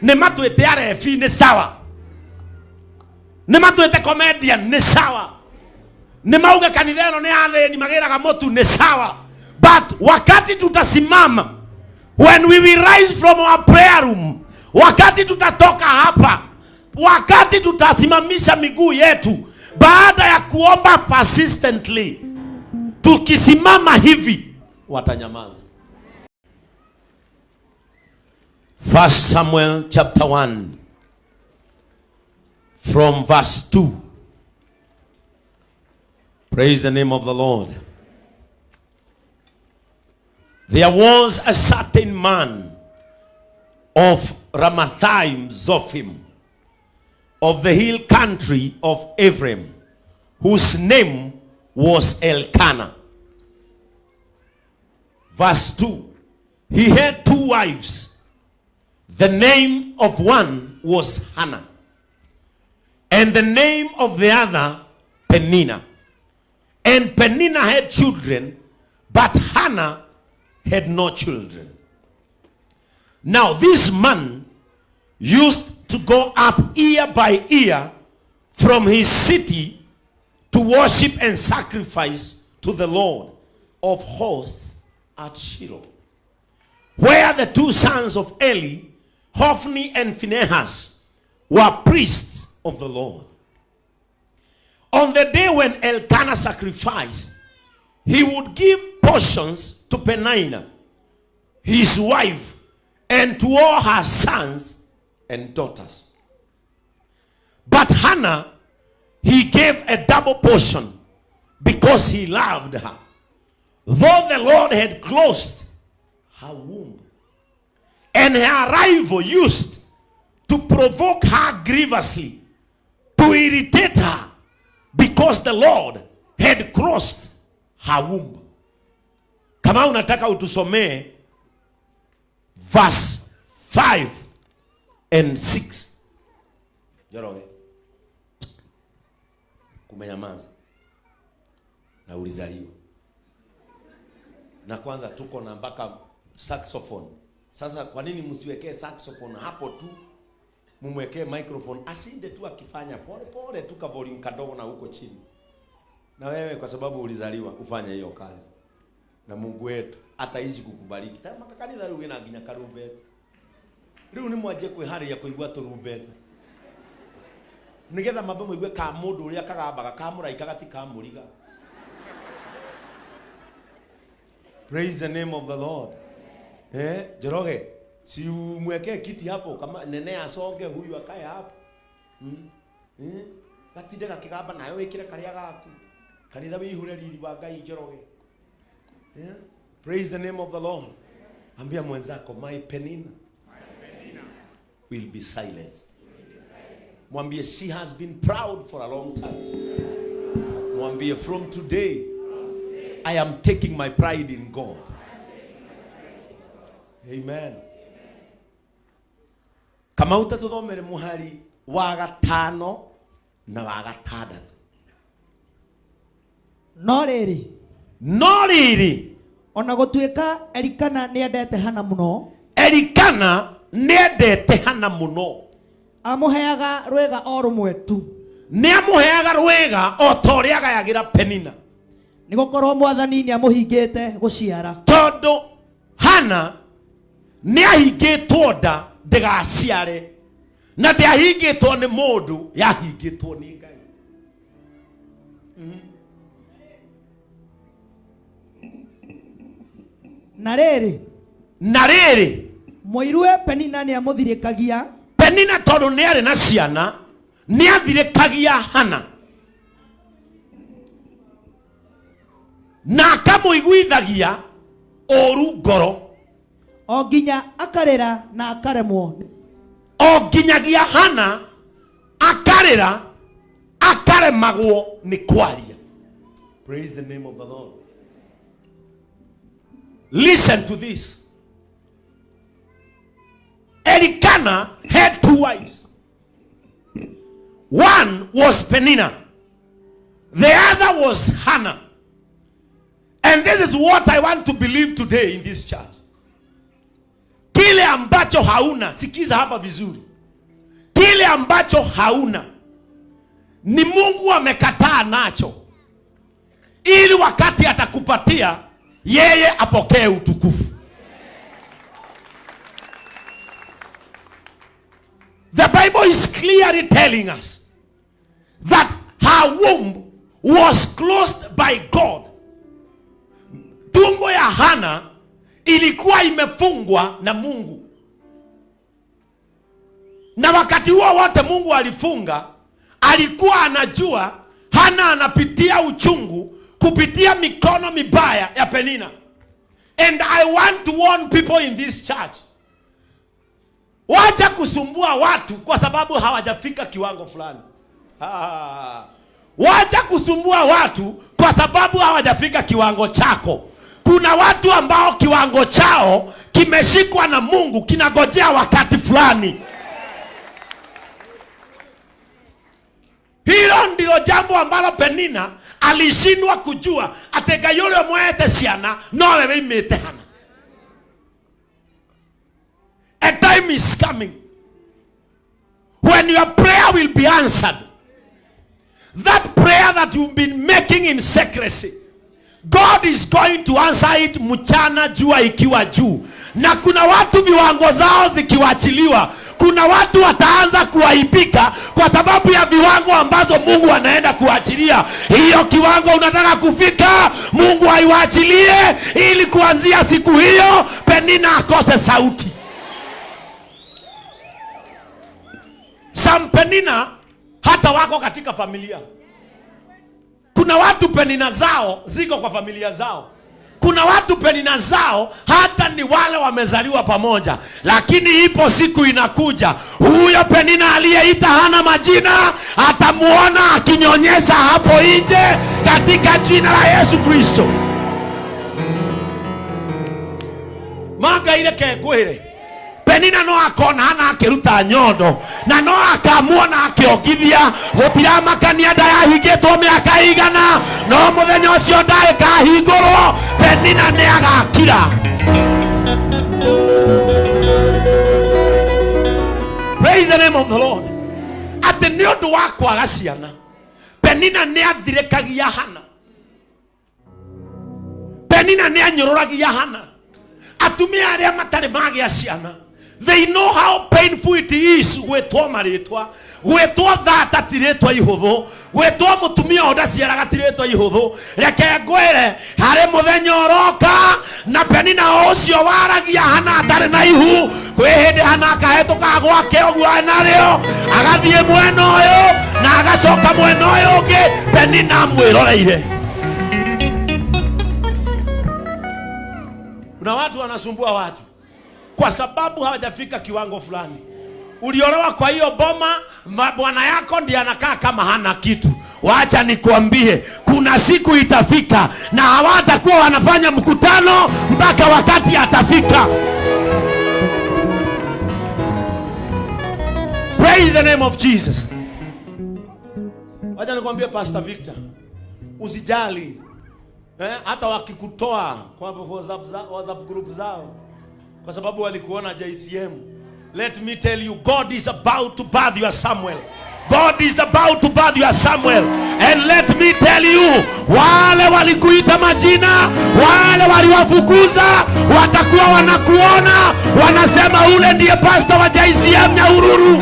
Nema tuete RFI ni sawa. Nema tuete comedian ni sawa. Nema uge kanitha ino ni atheni magiraga motu ni sawa. But wakati tutasimama, when we will rise from our prayer room, wakati tutatoka hapa, wakati tutasimamisha miguu yetu baada ya kuomba persistently, tukisimama hivi watanyamaza. 1 Samuel chapter 1 from verse 2. Praise the name of the Lord. There was a certain man of Ramathaim Zophim, of the hill country of Ephraim, whose name was Elkanah. Verse 2. He had 2 wives. The name of one was Hannah, and the name of the other Peninnah. And Peninnah had children, but Hannah had no children. Now this man used to go up year by year from his city to worship and sacrifice to the Lord of hosts at Shiloh, where the 2 sons of Eli, Hophni and Phinehas, were priests of the Lord. On the day when Elkanah sacrificed, he would give portions to Peninnah, his wife, and to all her sons and daughters. But Hannah, he gave a double portion because he loved her, though the Lord had closed her womb. And her rival used to provoke her grievously, to irritate her, because the Lord had crossed her womb. Kama unataka utusomee verse 5 and 6. Joroge. Kumenyamaza. Na ulizaliwa. Na kwanza tuko na mpaka saxophone. Sasa kwa nini msiwekee saxophone hapo tu? Mumwekee microphone asinde tu akifanya pole pole tu ka volume kadogo na huko chini. Na wewe kwa sababu ulizaliwa ufanye hiyo kazi. Na Mungu wetu ataishi kukubariki. Tama kanitha riu ina nginya karumbeta. Riu ni mwaje kwe hari ya kuigwa turumbeta. Nigetha mambo muigwe ka mundu uria kagambaga kamuraika gati kamuriga. Praise the name of the Lord. Joroge, si umweke kiti hapo kama nene asonge huyu akae hapo. Gatinde gakigamba nayo wikire karia gaku. Kanitha wihure riri wa Ngai Joroge. Praise the name of the Lord. Ambia mwenzako, my Peninnah will be silenced. Mwambie, she has been proud for a long time. Mwambie, from today I am taking my pride in God. Amen. Kama utatuthomere muhari wa 5 na wa 6. No riri ona gutuika Elkanah ni endete Hannah muno. Elkanah ni endete Hannah muno. Amuheaga rwega o rumwe tu. Ni amuheaga rwega o toria gayagira Peninnah. Nigukorwo mwathani ni amuhingite guciara. Todo Hannah ni ahingitwo nda ndigaciare, na ndiahingitwo ni mundu, yahingitwo ni Ngai. Na riri muirue Peninnah ni amuthirikagia. Peninnah tondu ni ari na ciana ni athirikagia Hannah, na akamuiguithagia oru ngoro, o nginya akarira na akaremwo. O nginyagia Hannah akarira akaremagwo ni kwaria. Praise the name of the Lord. Listen to this. Elkanah had 2 wives. One was Peninnah, the other was Hannah. And this is what I want to believe today in this church. Kile ambacho hauna, sikiza hapa vizuri, kile ambacho hauna ni Mungu amekataa nacho, ili wakati atakupatia yeye apokee utukufu. The Bible is clearly telling us that her womb was closed by God. Tumbo ya Hana ilikuwa imefungwa na Mungu. Na wakati huo wote Mungu alifunga, alikuwa anajua Hana anapitia uchungu kupitia mikono mibaya ya Penina. And I want to warn people in this church. Wacha kusumbua watu kwa sababu hawajafika kiwango fulani. Wacha kusumbua watu kwa sababu hawajafika kiwango chako. Kuna watu ambao kiwango chao kimeshikwa na Mungu, kinagojea wakati fulani. Hilo ndilo jambo ambalo Penina alishindwa kujua. Ateka yule mwete siana no wewe imete Hana. A time is coming when your prayer will be answered. That prayer that you've been making in secrecy, God is going to answer it mchana jua ikiwa juu. Na kuna watu viwango zao zikiwachiliwa, kuna watu wataanza kuaibika kwa sababu ya viwango ambazo Mungu anaenda kuachilia. Hiyo kiwango unataka kufika, Mungu aiwachilie ili kuanzia siku hiyo Penina akose sauti. Some Penina hata wako katika familia. Kuna watu Penina zao ziko kwa familia zao. Kuna watu Penina zao hata ni wale wamezaliwa pamoja. Lakini ipo siku inakuja, huyo Penina aliyeita Hana majina atamuona akinyonyesha hapo nje katika jina la Yesu Kristo. Maga ile kekwere Penina no akona Hana akiruta nyondo na no akamuona akiogithia gutira makania ndayahingitwo miaka igana no muthenya ucio ndagikahingurwo Penina ne agakira. Praise the name of the Lord. Ati ni undu wa kwaga ciana Penina ne athirekagia Hana. Penina ne anyururagia Hana. Atumia aria matari magia ciana, they know how painful it is gwetwo maritwa, gwetwo thaata tiretwa ihuthu, gwetwo mutumia onda ciaraga tiretwa ihuthu. Reke ngwire hari muthenya uroka na Penina ucio waragia Hana atari na ihu, kwi hindi Hana akahetuka gwake ogwo nario agathie mwena uyu na agacoka mwena uyu ungi Penina mwiroreire. Kuna watu wanasumbua watu kwa sababu hawajafika kiwango fulani. Uliolewa kwa hiyo boma, bwana yako ndiye anakaa kama hana kitu. Wacha nikuambie, kuna siku itafika na hawatakuwa wanafanya mkutano mpaka wakati atafika. Praise the name of Jesus. Wacha nikuambie Pastor Victor, usijali. Hata wakikutoa kwa WhatsApp group zao kwa sababu walikuona JCM. Let me tell you, God is about to birth your Samuel. God is about to birth your Samuel. And let me tell you, wale walikuita majina, wale waliwafukuza, watakuwa wanakuona, wanasema ule ndiye pastor wa JCM Nyahururu.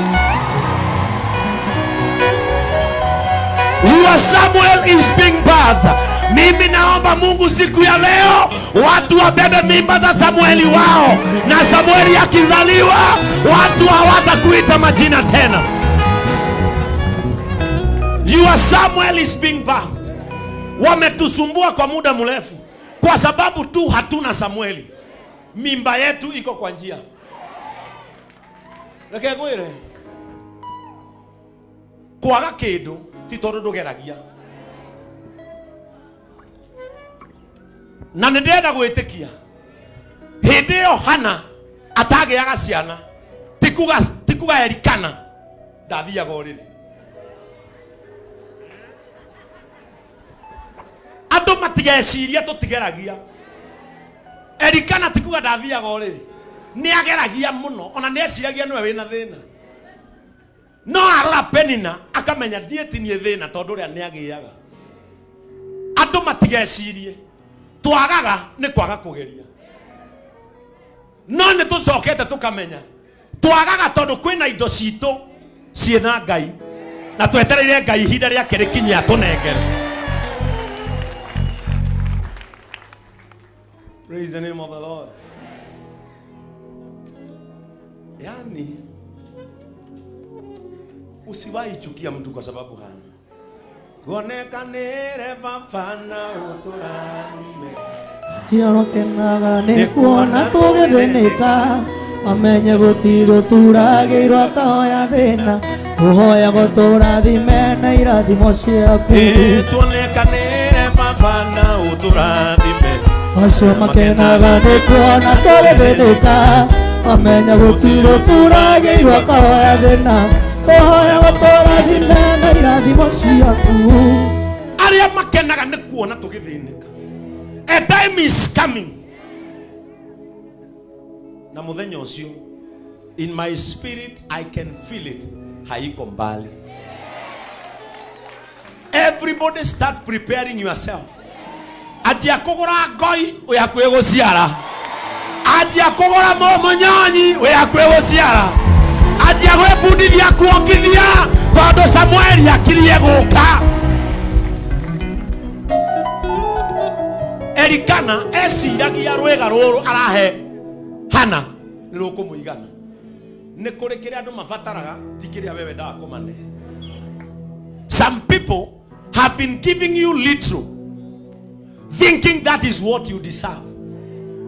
Your Samuel is being birthed. Mimi naomba Mungu siku ya leo watu wabebe mimba za Samueli wao, na Samueli akizaliwa watu hawatakuita majina tena. Your Samuel is being birthed. Wametusumbua kwa muda mrefu kwa sababu tu hatuna Samueli. Mimba yetu iko kwa njia. Reke ngwire, kwaga kindu ti tondu ndugeragia. Na ndenda gwitikia hindi yo Hana atagiaga ciana tikuga Elikana ndathiaga uriri. Andu matigeciria tutigeragia. Elikana tikuga ndathiaga uriri. ni ageragia muno ona ne ciragia no we na thina no arora Penina akamenya dieti ni thina tondu ria ni agiaga andu matigecirie twagaga ni kwaga kugeria no ni tucokete tukamenya twagaga tondu kwina indo citu ciina Ngai na twetereire Ngai ihinda ria kirikinya atunengere. Praise the name of the Lord. Yani usiwahi chukia mtu kwa sababu hana. Tuonekanire bafana uturanime. Tiorokenaga ni kuona tugethenika. Mamenye gutiro turagirwo akahoya thina. Tuhoya guturathime na irathimo ciaku. Tuonekanire bafana uturathime. Acio makenaga ni kuona tugethenika. Mamenye gutiro turagirwo akahoya thina. Tuhoya guturathime na irathimo ciaku. Aria makenaga ni kuona tugithenika. A time is coming. Na muthenya ucio in my spirit I can feel it. Haiko mbali. Everybody start preparing yourself. Ajia kugura ngoi uyakwe guciara. Ajia kugura munyonyi uyakwe guciara. Ajia gwebundithia kuongithia tondu Samueli akirie guka. Erikana esiragia rwega ruru arahe Hana ni rukumuigana ni kuri kiri andu mafataraga tikiria wewe ndakumane. Some people have been giving you little thinking that is what you deserve.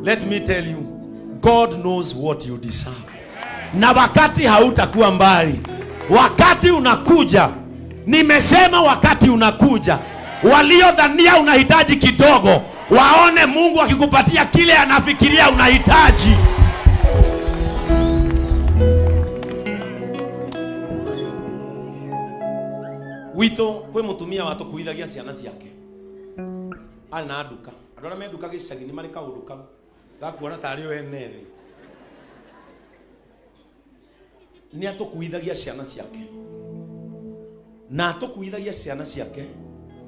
Let me tell you, God knows what you deserve. Na wakati hautakuwa mbali, wakati unakuja. Nimesema wakati unakuja, waliodhania unahitaji kidogo waone Mungu akikupatia kile anafikiria unahitaji. Wito kwe Mūtumia watu kuithagia ciana ciake. Ari na nduka. Andora me nduka gicagi ni mari kaundu kau. Gakuona tari we nene. Ni atukuithagia ciana ciake. Na atukuithagia ciana ciake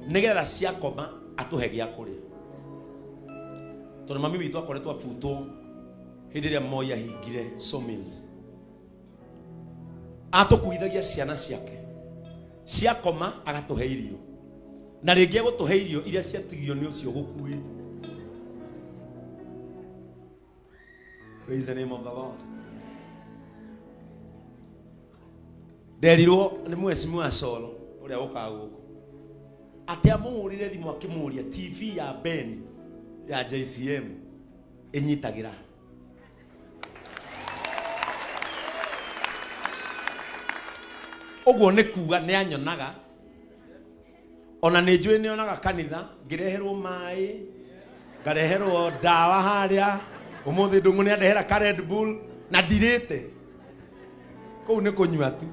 nigetha ciakoma atuhe gia kuria. Tondu mami witu akoretwo afuto hindi ria moya hingire sawmills. Atukuithagia ciana ciake. Ciakoma agatuhe irio. Na ringi agutuhe irio iria ciatigio ni ucio gukui. Praise the name of the Lord. Derirwo ni mwecimu Solo uria ukaga guku. Ati amuhurire thimu akimuria TV ya Ben ya JCM inyitagira. Oguo ni kuga ni anyonaga ona ni njui ni onaga kanitha ngireherwo mai ngareherwo dawa haria umuthi ndungu ni andehera ka Red Bull na ndirite kou ni kunyua tu.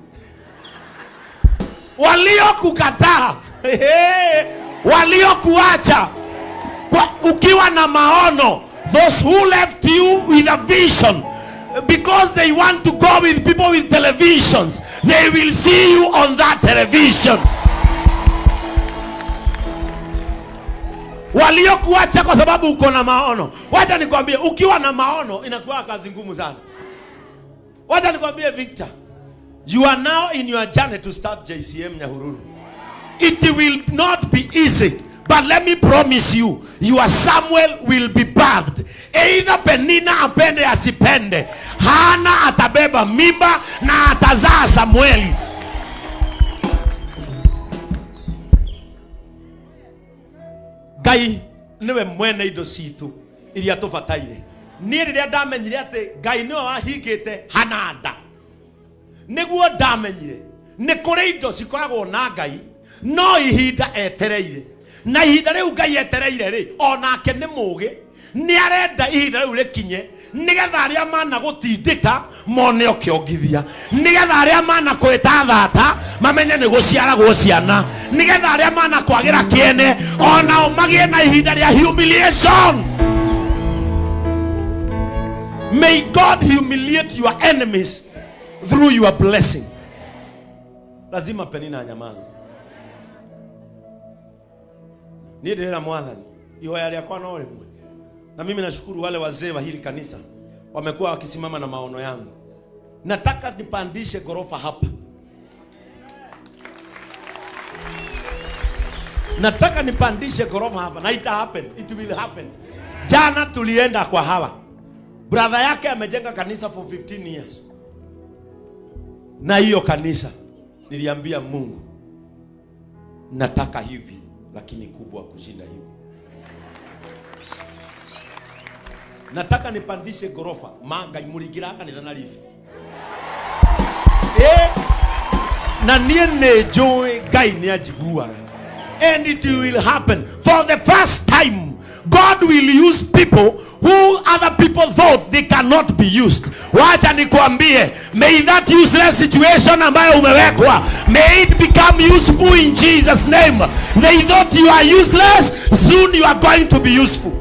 Waliokukataa waliokuacha ukiwa na maono, those who left you with a vision because they want to go with people with televisions, they will see you on that television. Waliokuacha kwa sababu uko na maono. Wacha nikwambie, ukiwa na maono inakuwa kazi ngumu sana. Wacha nikwambie Victor, you are now in your journey to start JCM Nyahururu. It will not be easy, but let me promise you, your Samuel will be birthed. Either Penina apende asipende, Hana atabeba mimba na atazaa Samueli. Ngai niwe mwene indo citu iria tubataire. Ni riria ndamenyire ati Ngai niwe wahingite Hana nda, niguo ndamenyire ni kuri indo cikoragwo na Ngai no ihinda etereire, na ihinda riu Ngai etereire ri onake ni mugi ni arenda ihinda riu rikinye nigetha aria mana gutindika mone okiongithia, nigetha aria mana kwita thaata mamenye ni guciaragwo ciana, nigetha aria mana kwagira kiene ona magie na ihinda ria humiliation. May God humiliate your enemies through your blessing. Lazima Penina anyamaze. Niendelea mwadhani. Ihoya yako na wewe. Na mimi nashukuru wale wazee wa hili kanisa wamekuwa wakisimama na maono yangu. Nataka nipandishe gorofa hapa. Nataka nipandishe gorofa hapa. Na ita happen. It will happen. Jana tulienda kwa hawa. Brother yake amejenga kanisa for 15 years. Na hiyo kanisa niliambia Mungu, nataka hivi lakini kubwa kushinda hivi. Nataka nipandishe gorofa. Manga imuligira kanitha na lift. Na niene joy gai ni ajigua. And it will happen. For the first time, God will use people who other people thought they cannot be used. Wacha nikwambie, may that useless situation ambayo umewekwa, may it become useful in Jesus' name. They thought you are useless, soon you are going to be useful.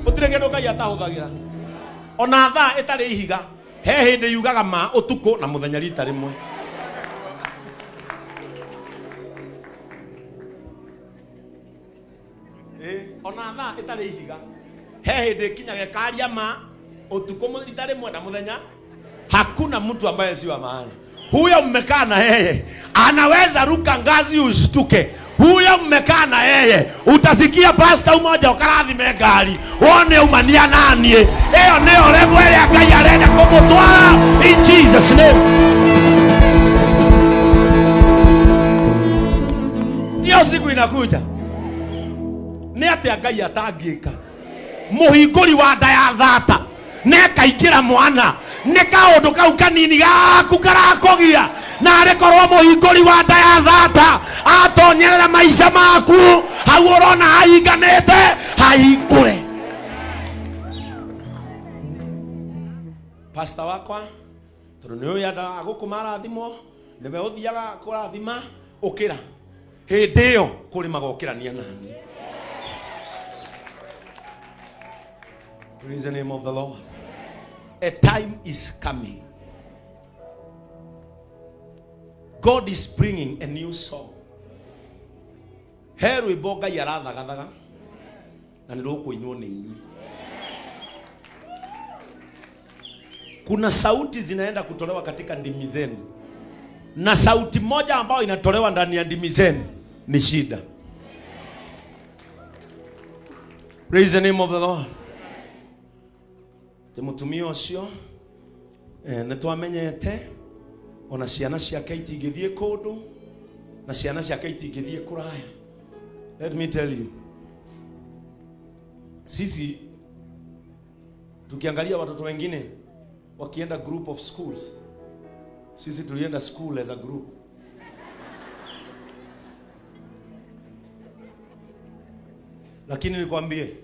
Utirengedoka yatahuthagira. Ona tha etari ihiga, he hindi yugaga ma utuko na muthenya rita rimwe. Ona tha etari ihiga, he hindi kinyaga karia ma utuko rita rimwe na muthenya. Hakuna mtu ambaye si wa maana. Huyo mmekaa na yeye anaweza ruka ngazi ushtuke. Huyo mmekaa na yeye utasikia pastor mmoja ukarathime ngari wone umania nani. Eyo neo level ile Ngai arenda kumutwara in Jesus name. Hiyo siku inakuja. Ni ate Ngai atangika. Muhinguri wa nda ya thaata nekaikira mwana nekaundu kau kanini gaku karakogia na rekorwo muhinguri wa nda ya thaata atonyerera maisha maku hau urona hainganite haikure. Pastor wakwa tondu ni uyu anda agukumara thimo niwe uthiaga kurathima ukira hindi iyo kuri magokirania nani. Praise the name of the Lord. A time is coming. God is bringing a new song. Heru iboga yarathagathaga na nirukuinwo ni inyui. Kuna sauti zinaenda kutolewa katika ndimi zenu. Na sauti moja ambayo inatolewa ndani ya ndimi zenu ni shida. Praise the name of the Lord. Mūtumia ucio nitwamenyete ona ciana ciake itingithie kundu na ciana ciake itingithie kuraya. Let me tell you, sisi tukiangalia watoto wengine wakienda group of schools, sisi tulienda school as a group. Lakini nikwambie,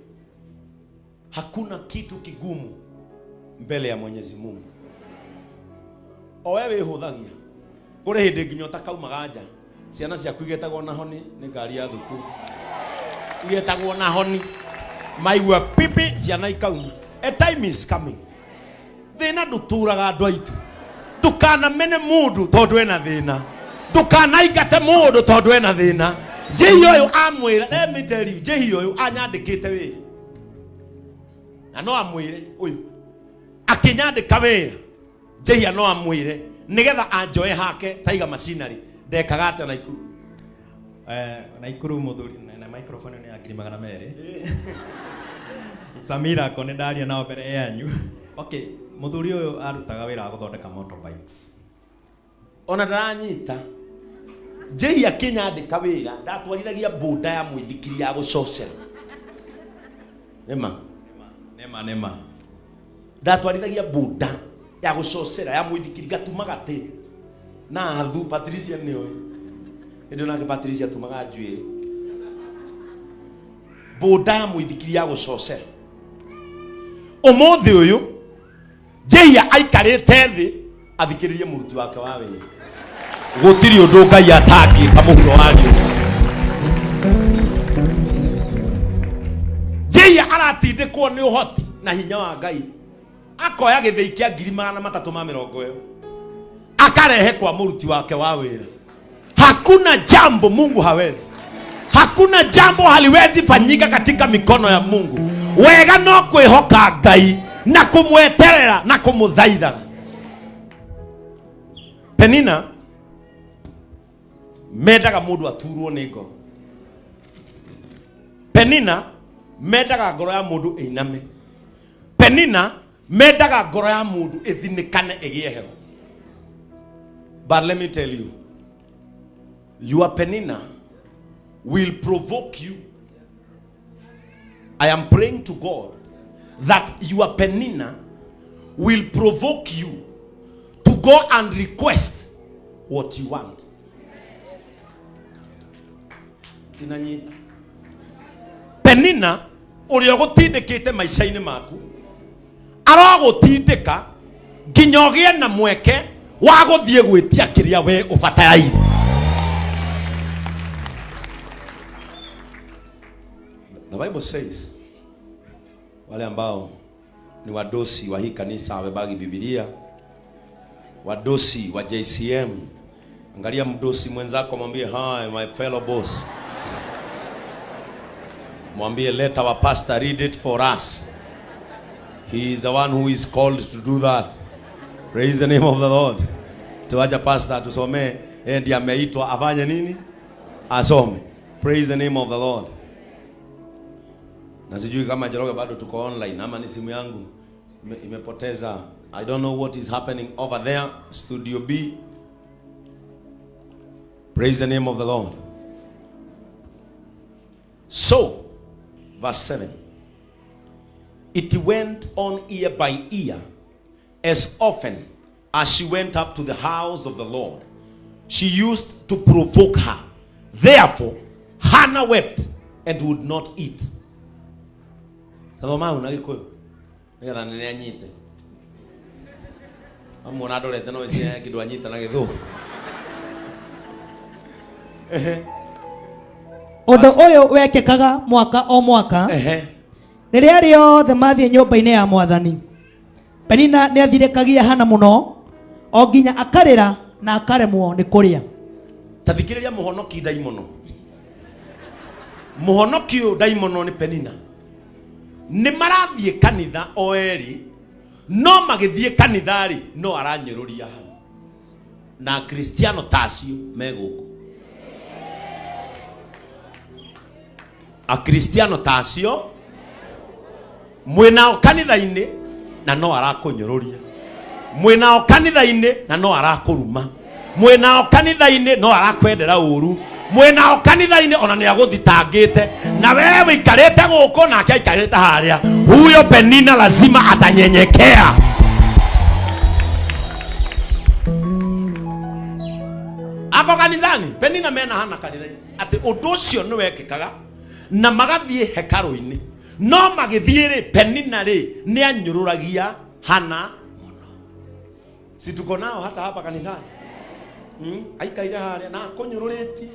hakuna kitu kigumu mbele ya Mwenyezi Mungu. O wewe huthagia kuri hindi nginyota kaumaga nja ciana ciaku igetagwo na honi ni ngari ya thukuru igetagwo na honi maigua pipi ciana ikauma. A time is coming. Thina nduturaga andu aitu. Ndukana mene mundu tondu ena thina. Ndukana ikate mundu tondu ena thina. Jehi uyu amwira, let me tell you, Jehi uyu anyandikite wi. Na no amwire uyu akinyandika wira Jehi no amwire nigetha anjoe hake taiga machinery ndekaga ate na ikuru na ikuru muthuri na microphone ni akiri magana mere. It's a miracle ne ndaria nao mbere yanyu. Okay, muthuri uyu arutaga wira guthondeka motorbikes. Ona ndaranyita Jehi akinyandika wira ndatwarithagia boda ya mwithikiri ya gucocera. Nema ndatwarithagia boda ya gucocera ya mwithikiri gatumaga te na athu Patricia ni oy ndio nake Patricia tumaga njui boda ya mwithikiri ya gucocera. Umuthi uyu Jehi aikarite thi athikiririe muruti wake wa wira. Gūtiri undu Ngai atangika muhuro wario. Jehi aratindikwo ni uhoti na hinya wa Ngai akoya githei kia 370 akarehe kwa muruti wake wa wira. Hakuna jambo Mungu hawezi. Hakuna jambo haliwezi fanyika katika mikono ya Mungu. Wega no kwihoka Ngai na kumweterera na kumuthaitha. Penina mendaga mundu aturwo ni ngoro. Penina mendaga ngoro ya mundu einame. Penina mendaga ngoro ya mundu ithinikane igie heho. But let me tell you, your Penina will provoke you. I am praying to God that your Penina will provoke you to go and request what you want. Inanyita Penina uria gutindikite maisha-ini maku aragutindika nginya ugie na mweke wa guthie gwitia kiria we ubatayaire. The Bible says, wale ambao ni wadosi wa hii kanisa wabebagi Biblia, wadosi wa JCM, angalia mdosi mwenzako mwambie, hi my fellow boss. Mwambie, let our pastor read it for us. He is the one who is called to do that. Praise the name of the Lord. Tuacha pastor tusome, ndiye ameitwa afanye nini? Asome. Praise the name of the Lord. Na sijui kama Jeroge bado tuko online ama ni simu yangu imepoteza. I don't know what is happening over there, Studio B. Praise the name of the Lord. So, verse 7. It went on ear by ear, as often as she went up to the house of the Lord. She used to provoke her. Therefore, Hannah wept and would not eat. Tadoma unagikuyo. Nega nene anyite. Amona dorete no esi kidu anyita na githu. Ondo oyo wekekaga mwaka o mwaka. Riria riothe mathie nyumba-ini ya Mwathani. Penina ni athirikagia Hana muno o nginya akarira na akaremwo ni kuria. Tathikiriria muhonoki daimono. Muhonoki uyu daimono ni Penina. Ni marathie kanitha o eri, no magithie kanitha ri no aranyururia Hana. Na Kristiano tacio meguko. A Kristiano tacio mwena o kanitha-ini na no arakunyururia. Mwena o kanitha-ini na no arakuruma. Mwena o kanitha-ini no arakwendera uru. Mwena o kanitha-ini ona ni aguthitangite. Na wewe ikarete guko na akia ikarete haria. Huyo Penina lazima atanyenyekea. Ako kanisani Penina mena Hana kanitha-ini. Ati undu ucio ni wekikaga na magathie hekaru-ini. No magithie ri Penina ri ni anyururagia Hana muno. Si tuko nao hata hapa kanisani. Aikaire haria na kunyururiti.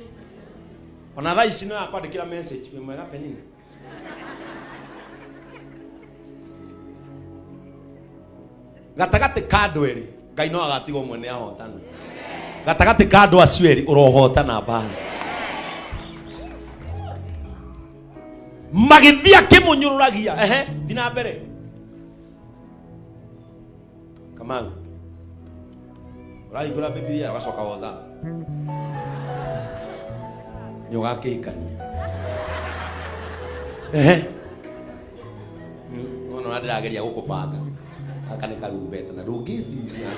Ona thaa ici no akwandikira message mwega Penina. Gatagati kandu eri Ngai no agatigo mwene ahotana. Gatagati kandu acio eri urohotana bana. Magithia kimunyururagia thina mbere. Kamau uraigura Biblia ugacoka woza nyugakikania no ndirageria gukubanga aka ni karumbeta na ndungiciria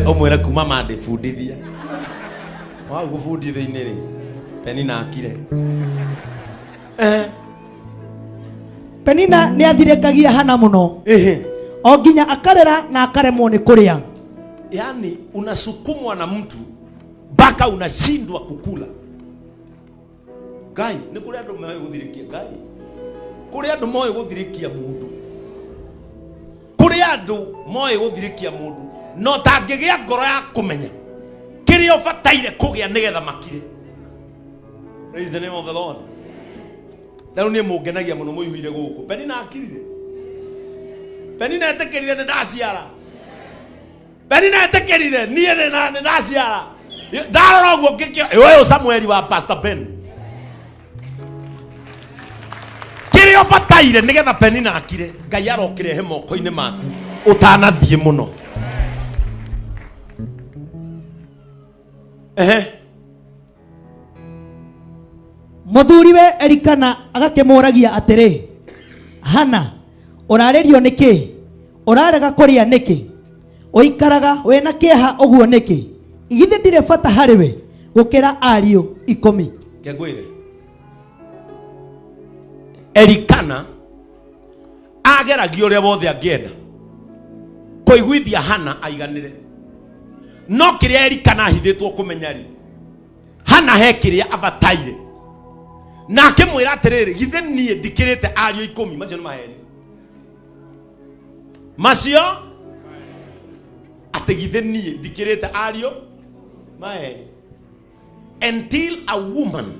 umwire kuma mande fundithia wa gufundithia-ini ri Penina akire. Penina ni athirikagia Hana muno o nginya akarera na akaremwo ni kuria. Yani unasukumwa na mtu mpaka unashindwa kukula. Ngai ni kuri andu moyo guthirikia Ngai. Kuri andu moyo guthirikia mundu. Kuri andu moyo guthirikia mundu no tangigia ngoro ya kumenya kiria ubataire kugia nigetha makire. Praise the name of the Lord. Tell me mugenagia muno muihire guku. Penina akirire. Penina etekerire ne ndaciara. Penina etekerire nie ne ndaciara. Darora guo kikio. Wewe Samuel wa Pastor Ben. Kirio bataire nigetha Penina akire. Ngai arokire he moko-ine maku. Utanathie muno. Muthuriwe Elikana agakimuragia atiri, Hana, urarerio niki? Urarega kuria niki? Uikaraga wena kieha uguo niki? Igithe ndire bata hariwe gukira ariu 10. Kegwire Elikana ageragio ria bothe angienda kuiguithia Hana aiganire, no kiria Elikana ahithitwo kumenyari Hana he kiria abataire na akimwira atiriri, githe nie ndikirite ariu 10 macio ni maheni macio ati githe nie ndikirite ariu maheni. Until a woman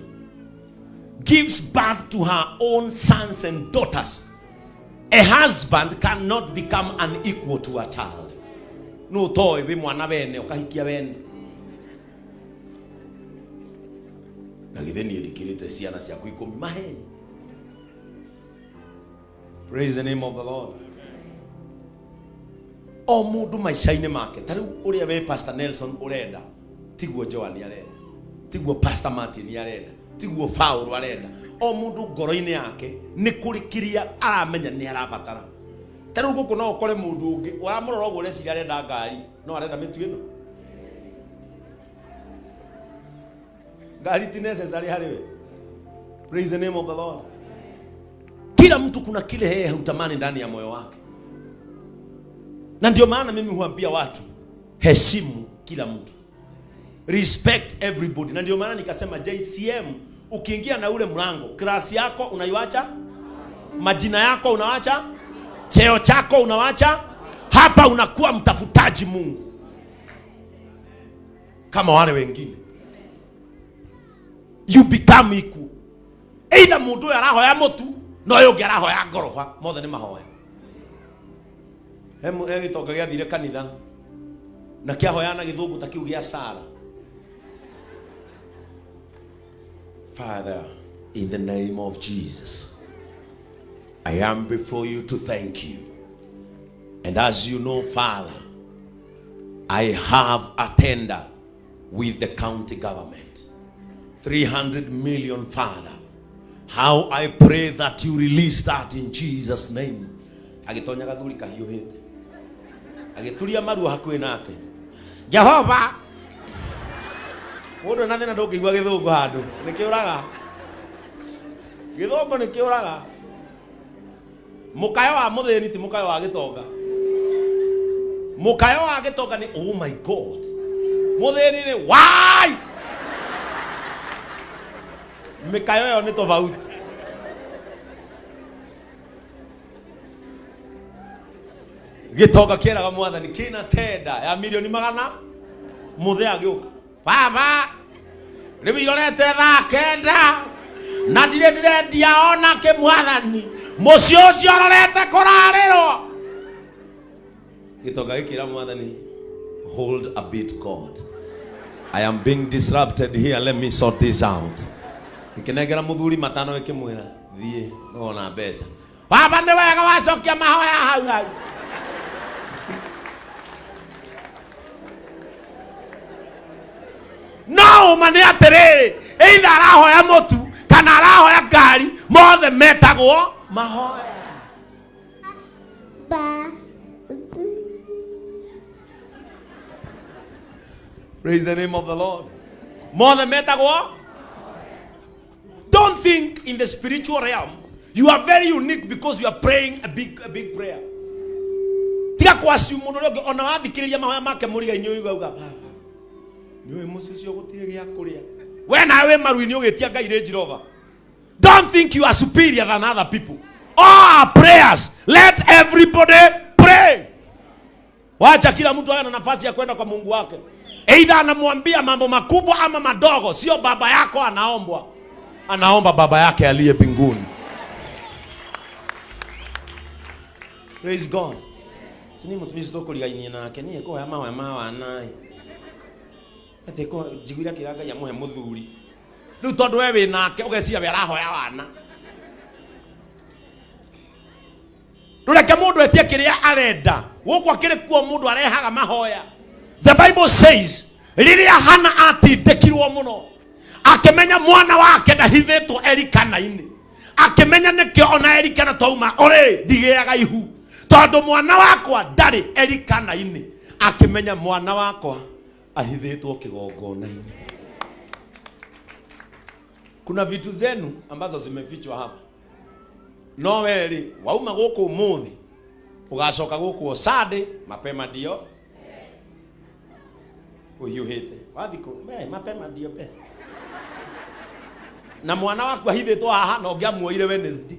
gives birth to her own sons and daughters, a husband cannot become unequal to a child. No toy we mwana bene ukahikia bene na githe nie ndikirite ciana ciaku 10 maheni. Praise the name of the Lord. O mundu maisha-ine make tariu uria we Pastor Nelson urenda tiguo Joan arenda, tiguo Pastor Martin arenda, tiguo Paul arenda. O mundu ngoro-ine yake ni kurikiria aramenya ni arabatara. Tariu guku no ukore mundu ungi uramurora uguo reciria arenda ngari, no arenda mitu ino ngari ti necessary hariwe. Praise the name of the Lord. Kila mtu kuna kile yeye hutamani ndani ya moyo wake, na ndio maana mimi huambia watu heshimu kila mtu, respect everybody. Na ndio maana nikasema JCM ukiingia na ule mlango, klasi yako unaiacha, majina yako unaacha, cheo chako unaacha, hapa unakuwa mtafutaji Mungu kama wale wengine. You become equal. Either mundu arahoya mutu no yo ngerahoya ngorofa, mothe ni mahoya. Gitoka giathire kanitha na kiahoyana githungu ta kiu gia Sara. Father, in the name of Jesus, I am before you to thank you. And as you know, Father, I have a tender with the county government. 300 million, Father. How I pray that you release that in Jesus' name. Agitonya gathuri kahiuhite. Agituria maru hakuhi nake. Jehova. Mundu na thina ndungigwa githungu handu. Nikiuraga. Githungu nikiuraga. Mukayo wa muthini ti mukayo wa gitonga. Mukayo wa gitonga ni oh my God. Muthini ni why? Mikayo yo ni tofauti. Gitoka kiraga mwathani kina tenda ya milioni 100 muthe agiuka. Baba riu irorete kenda na ndirendia ona ke mwathani mucio ucio arorete kurarirwo. Gitoka gikira mwathani, hold a bit God, I am being disrupted here, let me sort this out. Ikinegera muthuri matano ikimwira thie no na mbeca. Baba ni wega wacokia mahoya hau. No mani atiriri, either arahoya mutu kana arahoya ngari, mothe metagwo mahoya. Praise the name of the Lord. Mothe metagwo. Don't think in the spiritual realm you are very unique because you are praying a big prayer. Tia kwa si mundu ri ona wathikiriria mahoya make muri ga inyu uga baba niwe mucicio gutire gia kuria we nawe maruini ugitia Ngai Range Rover. Don't think you are superior than other people. All our prayers, let everybody pray. Wacha kila mtu awe na nafasi ya kwenda kwa Mungu wake. Either anamwambia mambo makubwa ama madogo, sio baba yako anaombwa. anaomba baba yake aliye mbinguni. Praise God. Tini mutumisi tokurigaini nake ni eko ya mawe mawana. Ate ko jigwira kiraga ya muhe muthuri. Riu tondu wewe nake ugecia we arahoya wana. Rureke mundu etie kiria arenda. Gukwa kiri kuo mundu arehaga mahoya. The Bible says, riria Hana atindikirwo muno, akimenya mwana wake ndahithitwo Elikana-ini, akimenya nikio ona Elikana tauma ore ndigiaga ihu tondu mwana wakwa ndari Elikana-ini, akimenya mwana wakwa ahithitwo kigongona-ini. Kuna vitu zenu ambazo zimefichwa hapa. No weri wauma guku umuthi ugacoka guku Sunday mapema ndio uhiuhite wathiko mapema ndio pe na mwana waku ahithitwo haha no ngiamuoire Wednesday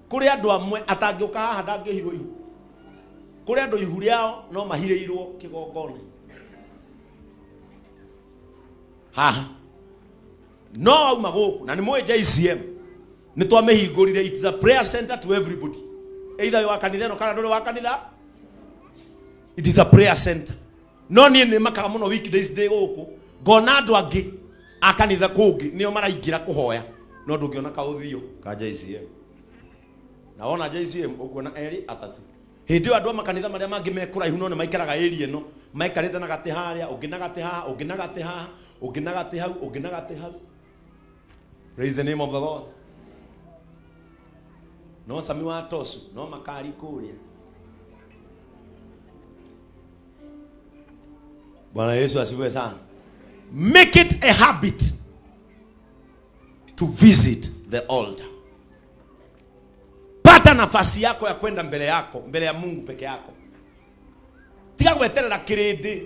kuri andu amwe atangioka haha ndangihirwo ihu kuri andu ihu riao no mahireirwo kigongona haha no wauma guku na ni mwe JCM ni twamehingurire. It is a prayer center to everybody, either you are kanitha no kana nduri wa kanitha. It is a prayer center. No ni makaga muno weekdays day guku ngona andu angi akanitha kungi nio maraingira kuhoya no ndungiona kauthio ka JCM. Naona JCM ukuona eri atatu hindi andu makanitha maria mangi mekura ihu no ne maikaraga area no maikarite na gati haria ungina gati haha ungina gati haha ungina gati hau ungina gati hau. Praise the name of the Lord. No sami wa tosu no makari kuria. Bwana Yesu asifiwe sana. Make it a habit to visit the altar. Pata nafasi yako ya kwenda mbele yako, mbele ya Mungu peke yako. Tiga gweterera kirindi.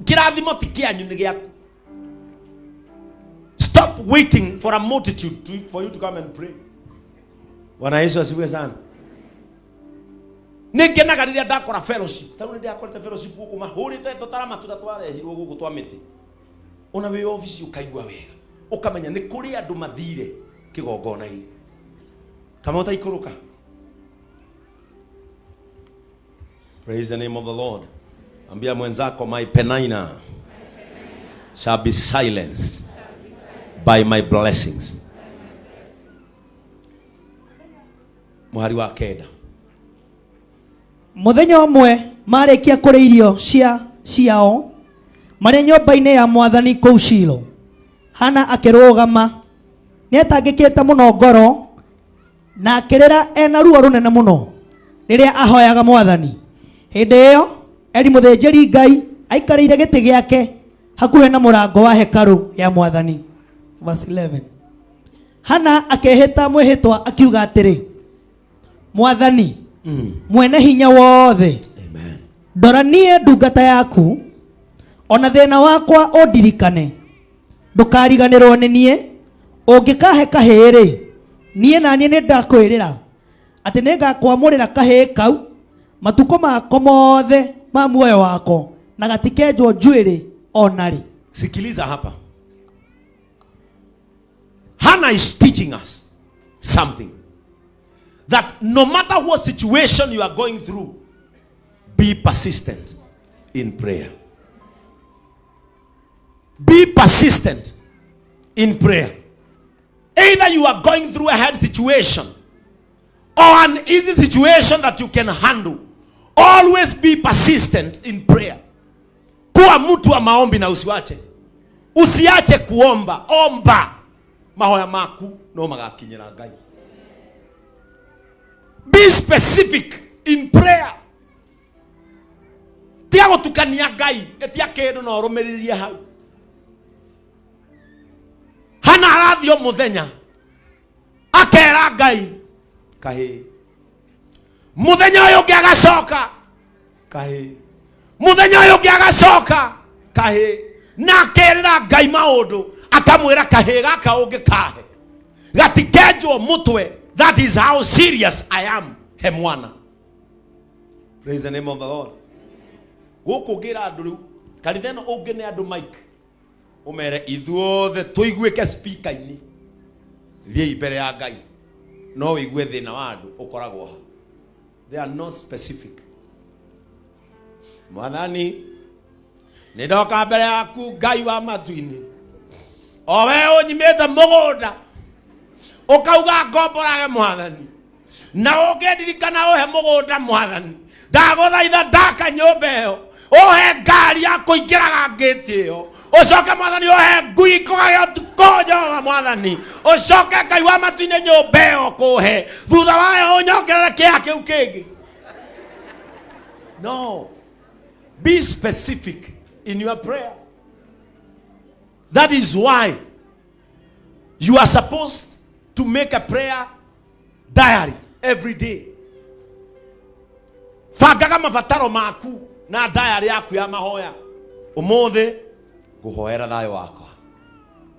Kirathimo tikianyu ni giaku. Stop waiting for a multitude for you to come and pray. Bwana Yesu asifiwe sana. Nikenaga riria ndakora fellowship. Taru ndia akorete fellowship guku mahurite totarama tutatwarehirwo guku twa miti. Ona we office ukaigwa wega. Ukamenya ni kuri andu mathire kigongona-ini. Kama utaikuruka. Praise the name of the Lord. Ambia mwenzako my penina shall be silenced by my blessings. Muhari wa kenda. Muthenya umwe marikia kuri irio ciao mari nyumba-ini ya Mwathani kuu Shilo, Hana akirugama nietangikite muno ngoro na akirira ena ruo runene muno riria ahoyaga Mwathani. Hindi iyo Eli muthinjiri Ngai aikarire giti giake hakuhe na murango wa hekalu ya Mwathani. Verse 11. Hana akehita mwihitwa akiuga atiri, Mwathani mwene hinya wothe, amen, ndora nie ndungata yaku, ona thina wakwa undirikane, ndukariganirwo ni nie. Ungikahe kahiri nie nanie ni ndakwirira ati ningakwamurira kahii kau matuko mako mothe ma muoyo wako na gatikenjwo njwiri onari. Sikiliza hapa. Hannah is teaching us something, that no matter what situation you are going through, be persistent in prayer. Be persistent in prayer. Either you are going through a hard situation or an easy situation that you can handle, always be persistent in prayer. Kuwa mtu wa maombi na usiwache. Usiache kuomba. Omba. Mahoya maku no magakinyira Ngai. Be specific in prayer. Tiago tukania Ngai etia kindu no rumiririe hau. Hana arathio muthenya akera Ngai kahi. Muthenya uyu ngi agacoka kahi. Muthenya uyu ngi agacoka kahi. Na akerera Ngai maundu akamwira kahi gaka ungikahe gatikenjwo mutwe. That is how serious I am, he mwana. Praise the name of the Lord. Guku gira andu riu kanitheno ungi ni andu mike umere ithuothe tuiguike speaker ini thie ibere ya Ngai no wigue thina wa andu ukoragwo ha. They are not specific. Mwathani ni ndoka mbere yaku Ngai wa matu-ini, o we unyimite mugunda ukauga ngomborage Mwathani, na ungendirikana uhe mugunda Mwathani, ndaguthaitha ndaka nyumba iyo, uhe ngari ya kuingiraga ngiti iyo, ucoke Mwathani uhe ngui ngogage utuko Jehova Mwathani, ucoke Ngai wa matu-ini nyumba iyo kuhe, thutha wayo unyongerere kia kiu kingi. No, be specific in your prayer. That is why you are supposed to make a prayer diary every day. Fangaga mabataro maku na diary yaku ya mahoya. Umuthi nguhoera thayo wakwa,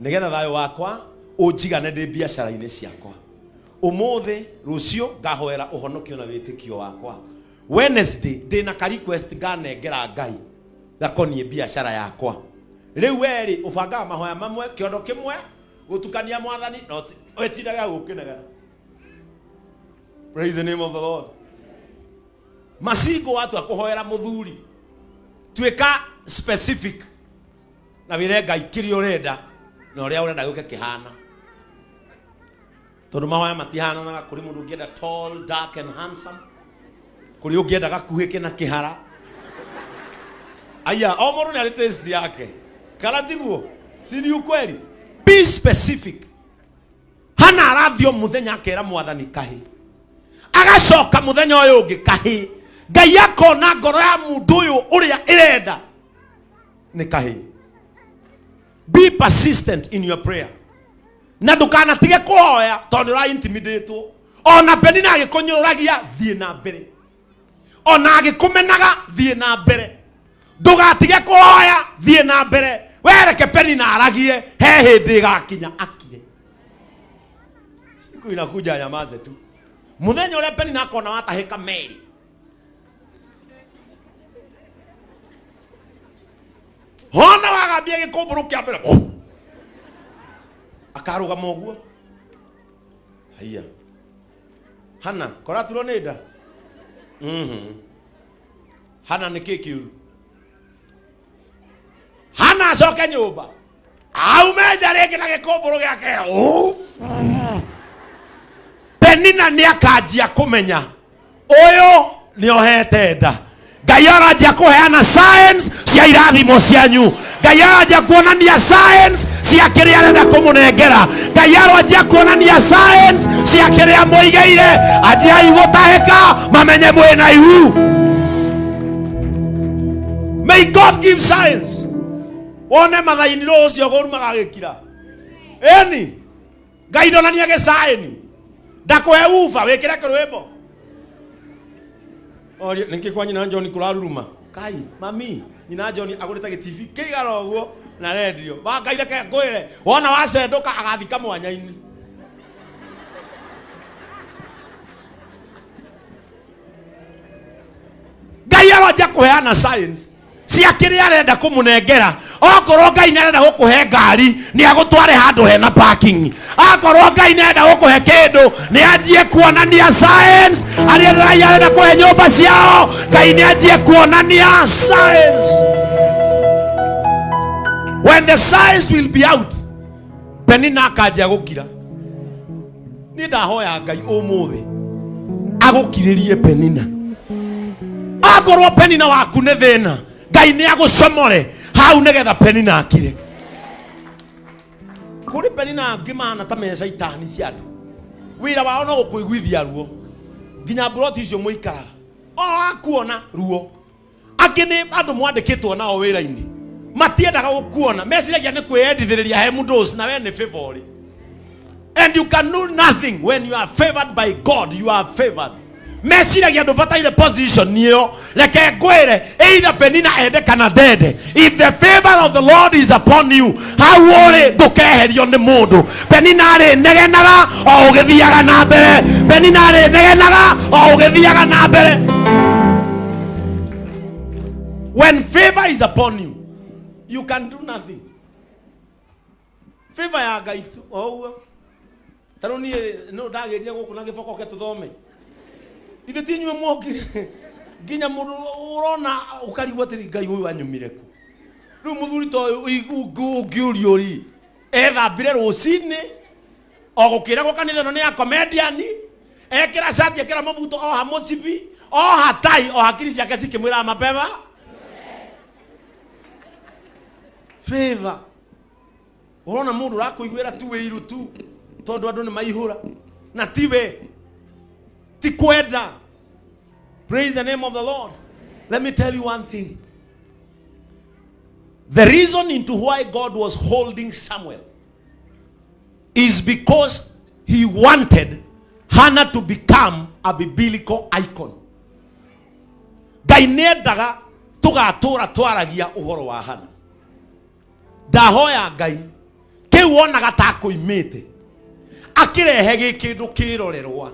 nigetha thayo wakwa unjigane ndi biacara-ini ciakwa. Umuthi rucio ngahoera uhonokio na witikio wakwa. Wednesday ndina ka request nganengera Ngai gakonie biacara yakwa. Riu weri ubangaga mahoya mamwe kiondo kimwe gutukania Mwathani no wetiraga gukinagana. Praise the name of the Lord. Masiko watu akuhoera muthuri twika specific na wire Ngai kiri urenda na uria urenda guke kihana. Tondu mahoya matihana na kuri mundu ungienda tall, dark and handsome, kuri ungienda gakuhike na kihara. Aya, o mundu ni ari taste yake. Kala tiguo, si ni ukweli? Be specific. Hana arathio muthenya akera Mwathani kahi, agacoka muthenya uyu ungi kahi. Ngai akona ngoro ya mundu uyu uria irenda ni kahi. Be persistent in your prayer. Na ndukanatige kuhoya tondu ra intimidate. Ona Penina agikunyuragia thie na mbere, ona agikumenaga thie na mbere. Ndugatige kuhoya thie na mbere, wereke Penina aragie he hindi gakinya akire. Siku inakuja nyamaze tu. Muthenya uria Penina akona watahika meri, hona wagambia gikumburu kia mbere akarugama uguo. Haya, Hana koraturo ni nda. Hana ni kiuru. Hana acoke nyumba aume njariki na gikumburu giake. Penina ni akanjia kumenya uyu ni ohete nda. Ngai aranjia kuheana science cia irathimo cianyu. Ngai aranjia kuonania science cia kiria arenda kumunengera. Ngai aranjia kuonania science cia kiria muigeire. Anjiai gutahika mamenye mwina ihu. May God give science. Wone mathaini rucio goru magagikira. Eni Ngai ndonania ge science. Ndakuhe ufa wikire kirwimbo. Ori ninki kwa nyina John kuraruruma. Kai mami nyina John agurita ge TV kigara uguo na radio. Ba Ngai reke ngwire wona wacenduka agathika mwanya-ini. Ngai aranja kuheana science cia kiria arenda kumunengera. Okorwo Ngai arenda gukuhe ngari ni agutware handu hena parking. Akorwo Ngai arenda gukuhe kindu ni anjie kuonania science. Arenda kuhe nyumba ciao, Ngai ni anjie kuonania science. When the science will be out, Penina akajia gukira. Ni ndahoya Ngai umuthi agukiririe Penina. Akorwo Penina waku ne thina, Ngai ni agucomore hau nigetha Penina akire. Kuri Penina ngimana ta meca itani cia andu, wira wao no gukuiguithia ruo nginya broti icio muikara o akuona ruo. Angi ni andu mwandikitwo nao wira-ini matiendaga gukuona, meciragia ni kwiyendithiriria he mundu ucio na we ni favor. And you can do nothing when you are favored by God. You are favored. Meciragia ndubataire position niyo. Reke ngwire either Penina ende kana dede. If the favor of the Lord is upon you, how uri ndukeherio ni mundu. Penina ari negenaga o ugithiaga na mbere. Penina ari negenaga o ugithiaga na mbere. When favor is upon you, you can do nothing. Favor ya Ngai tu ouo. Taro ni no ndageria guku na giboko ke tuthome. Ithe tinywe mwokire. Ginya mundu urona ukarigwo atiri Ngai uyu anyumire ku. Riu muthuri to ungiurio ri. Ethambire rucini. Ogukira gwa kanitha no ni ya comedian. Ekira shati ekira mabuto o ha mocibi. O hatai o hakiri ciake cikimwira mapema. Favor. Urona mundu rakuiguira tu wiru tu. Tondu andu ni maihura. Na tiwe. Ti kwenda. Praise the name of the Lord. Let me tell you one thing. The reason into why God was holding Samuel is because he wanted Hannah to become a biblical icon. Ngai nendaga tugatura twaragia uhoro wa Hannah. Ndahoya Ngai kiu wonaga ta kuimite akirehe gikindu kirorerwa.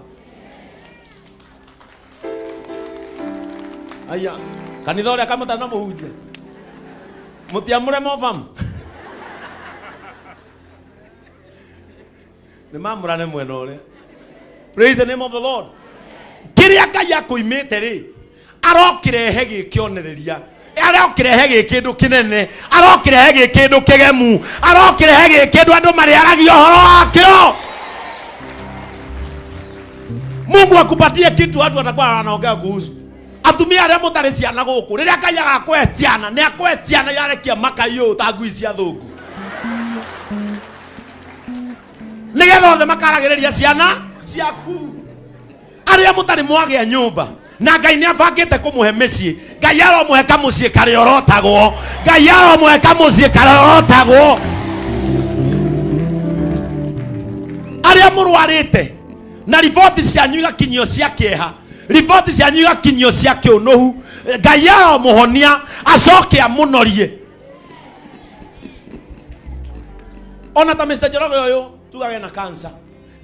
Aya kanitha uria kamata na muhunjia mutiamure mofam ni mamurane mwena uria. Praise the name of the Lord. Kiria Ngai akuimite ri arokirehe gikionereria, arokirehe gikindu kinene, arokirehe gikindu kigemu, arokirehe gikindu andu mariaragia uhoro wakio. Mungu akupatie kitu watu watakuwa wanaongea kuhusu. Atumia aria mutari ciana guku riria Ngai agakwe ciana ni akwe ciana yarekia makayo ta ngui cia thungu nigetha othe makaragiriria ciana ciaku. Aria mutari mwagia nyumba na Ngai ni abangite kumuhe micii, Ngai aromuhe kamucii kari orotagwo, Ngai aromuhe kamucii kari orotagwo. Aria murwarite na riboti cianyu igakinyio cia kieha, riboti cianyu igakinyio cia kiunuhu, Ngai aromuhonia acoke amunorie. Ona ta Mr. Njoroge uyu tugage na cancer,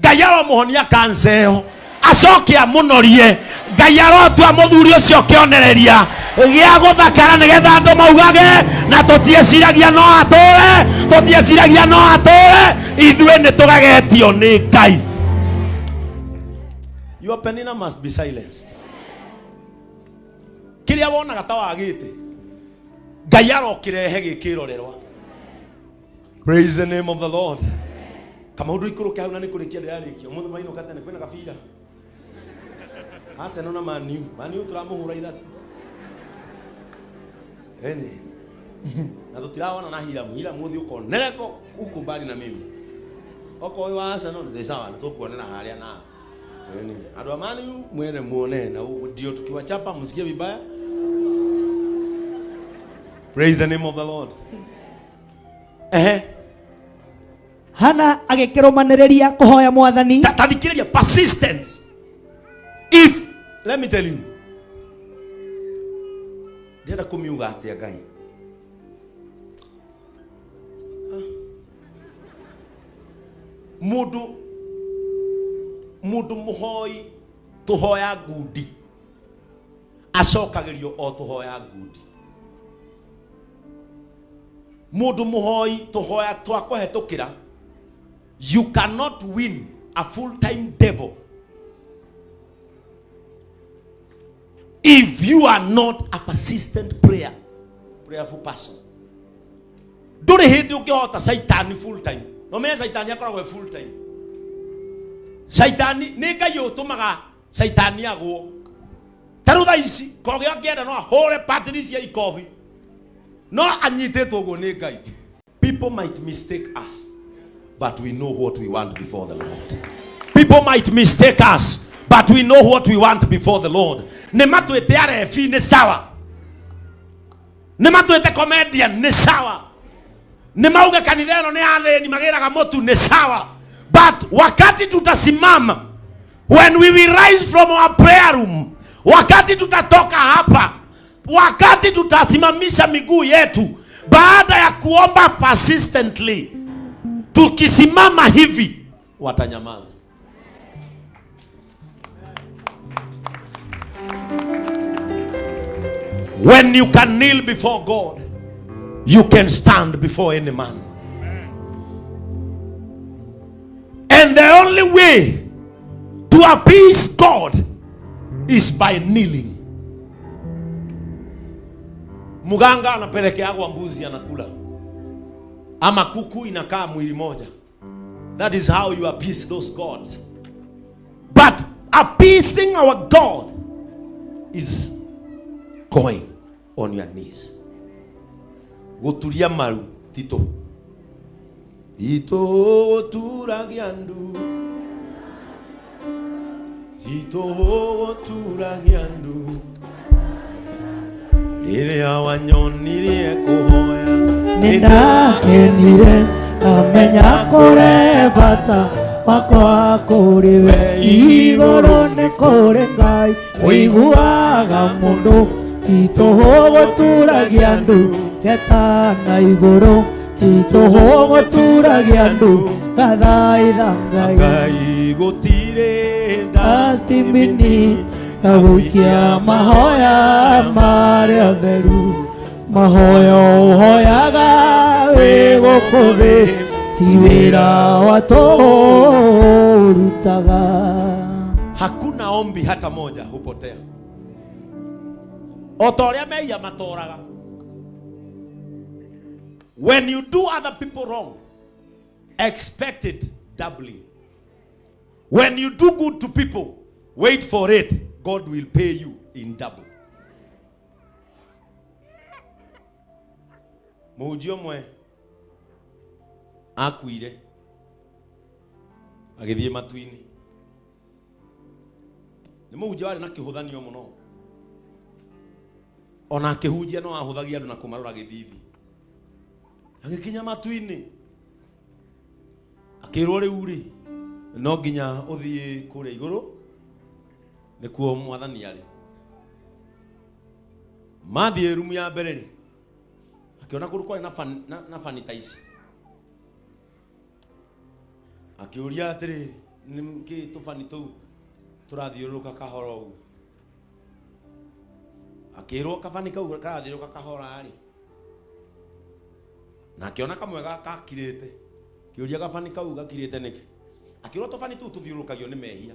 Ngai aromuhonia cancer yo acoke amunorie. Ngai arotua muthuri ucio kionereria gia guthakara nigetha andu maugage na tutieciragia no atore, tutieciragia no atore, ithue ni tugagetio ni Ngai. Your Penina must be silenced. Kiria wona gata wagite Ngai arokirehe gikirorerwa. Praise the name of the Lord. Kama undu ikuruke hau na ni kurikia ndirarikio mundu maino katene kwina kabira hasa nona maniu turamuhura ithatu eni na tutiraona na hira muthi ukonereko ukumbali na mimi oko oyo hasa no ndesawa tukuonera haria na eni andu amani mwene muone na ndio tukiwachapa msikie vibaya. Praise the name of the Lord. Hana agikirumanireria kuhoya mwathani. Tathikireria persistence. If let me tell you, ndenda kumiuga atia Ngai mudu muhoi tuhoya ngudi acokagirio o tuhoya ngudi. Mudu muhoi tuhoya twakuhetukira. You cannot win a full-time devil if you are not a persistent prayerful person. Dore hindi ukihota saitani full time. No me saitani akoragwo full time. Saitani ni Ngai utumaga saitani agwo. Tarutha ici koge akienda no ahore patri cia ikobi. No anyitetwo gwo ni Ngai. People might mistake us, but we know what we want before the Lord. People might mistake us, but we know what we want before the Lord. Nematwete arefi ni sawa. Nematwete comedian ni sawa. Nemauga kanitha ino ni atheni magiraga mutu ni sawa. But wakati tutasimama, when we will rise from our prayer room, wakati tutatoka hapa, wakati tutasimamisha miguu yetu baada ya kuomba persistently, tukisimama hivi watanyamaza. When you can kneel before God, you can stand before any man. And the only way to appease God is by kneeling. Muganga anapelekeagwa mbuzi anakula, ama kuku inakaa mwili moja. That is how you appease those gods. But appeasing our God is going on your knees. Guturia maru tito. Tito turagiandu. Tito turagiandu. Lile awanyonirie kuhoya. Nenda kenire amenya kore bata wako akuriwe igoro ne kore ngai oiguaga mundu tito hogo turagiandu getana igoro tito hogo turagiandu gadai dangai Gūtiri Astimini abukia mahoya mare atheru mahoya uhoyaga wego kothe tiwira watorutaga. Hakuna ombi hata moja hupotea. Otoria meia matoraga. When you do other people wrong, expect it doubly. When you do good to people, wait for it. God will pay you in double. Mujio mwe akuire agithie matuini. Ni mujio ari na kihuthanio muno. Ona kihunjia no ahuthagia andu na kumarora githithi. Agikinya matuini. Akirwo riu ri no nginya uthie kure iguru nikuo mwathani ari. Mathie rumu ya mbere ri akiona kuru kwa na fanita ici. Akiuria atiri nimki tufani tu turathiuruka kahora ugu. Akirwo kafani kau karathiuruka kahora ari. Na akiona kamwe gakirite. Kiuria kafani kau gakirite niki. Akirwo tufani tu tuthiurukagio ni mehia.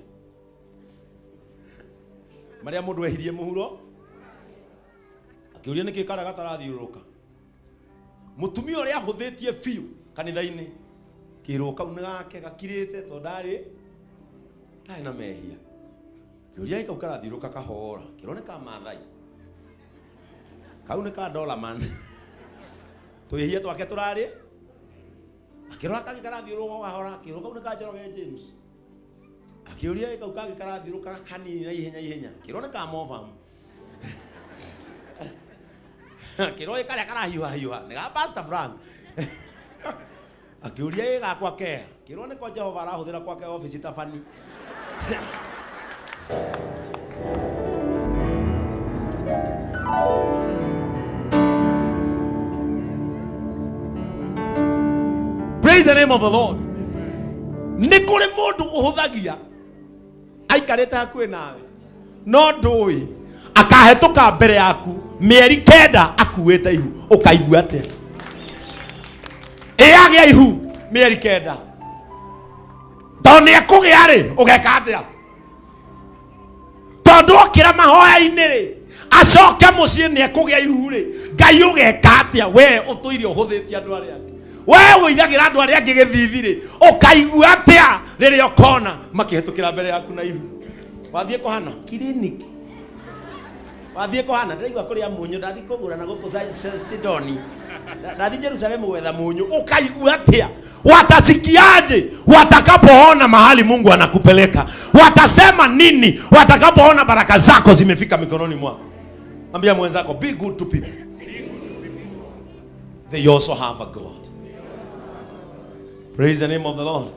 Maria mundu ehirie muhuro. Akiuria niki kara gatarathiuruka. Mūtumia uria ahuthitie fiu kanitha-ini. Kirwo kau ni gake gakirite to ndari na mehia. Kiuria kau karathiuruka kahora. Kirwo ni ka Maathai. Kau ni ka dollar man. Tuhihia twake turari. Akirwo kau karathiuruka kahora. Kirwo kau ni ka Njoroge James. Akiuria kau karathiuruka kanini na ihenya. Kirwo ni ka Mofam. Kiroi kare karahiuha ni ga Pastor Frank. Akiuria ga kwake kirwo ni kwa Jehova arahuthira kwake office tafani. Praise the name of the Lord. Ni kuri mundu uhuthagia aikarite hakuhi nawe no ndui akahetuka mbere yaku mieri kenda akuwete ihu ukaigua atia agia ihu mieri kenda toni akugia ri ugeka atia tondu okira mahoya-ini ri acoke mucii ni akugia ihu ri Ngai ugeka atia we utuire uhuthitie andu aria angi we wiragira andu aria angi githithi ri ukaigua atia riria ukona makihetukira mbere yaku na ihu wathie kuhana clinic wathie kuhana ndaigua kuria munyu ndathi kugura na guku Sidoni ndathi Jerusalemu gwetha munyu ukaigua atia watasikiaje watakapoona mahali Mungu anakupeleka watasema nini watakapoona baraka zako zimefika mikononi mwako ambia mwenzako be good to people they also have a God. Praise the name of the Lord.